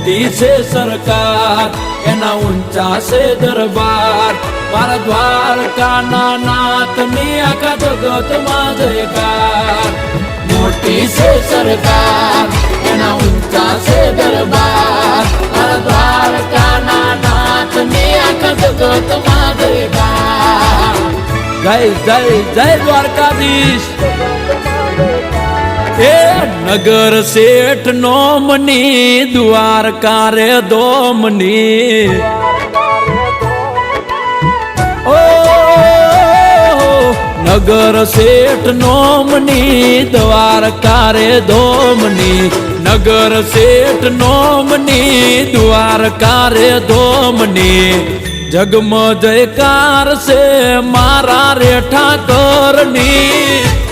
મોટી છે સરકાર એના ઊંચા છે દરબાર મારા દ્વારકાના નાથની આખા જગતમાં જયકાર મોટી છે સરકાર એના ઊંચા છે દરબાર મારા દ્વારકાના નાથની આખા જગતમાં જયકાર જય જય જય દ્વારકાધીશ એ નગર શેઠ નોમની દ્વારકા રે દોમની ઓ નગર શેઠ નોમની દ્વારકા રે દોમની નગર શેઠ નોમની દ્વારકા રે દોમની જગમ જયકાર છે મારા રે ઠાકરની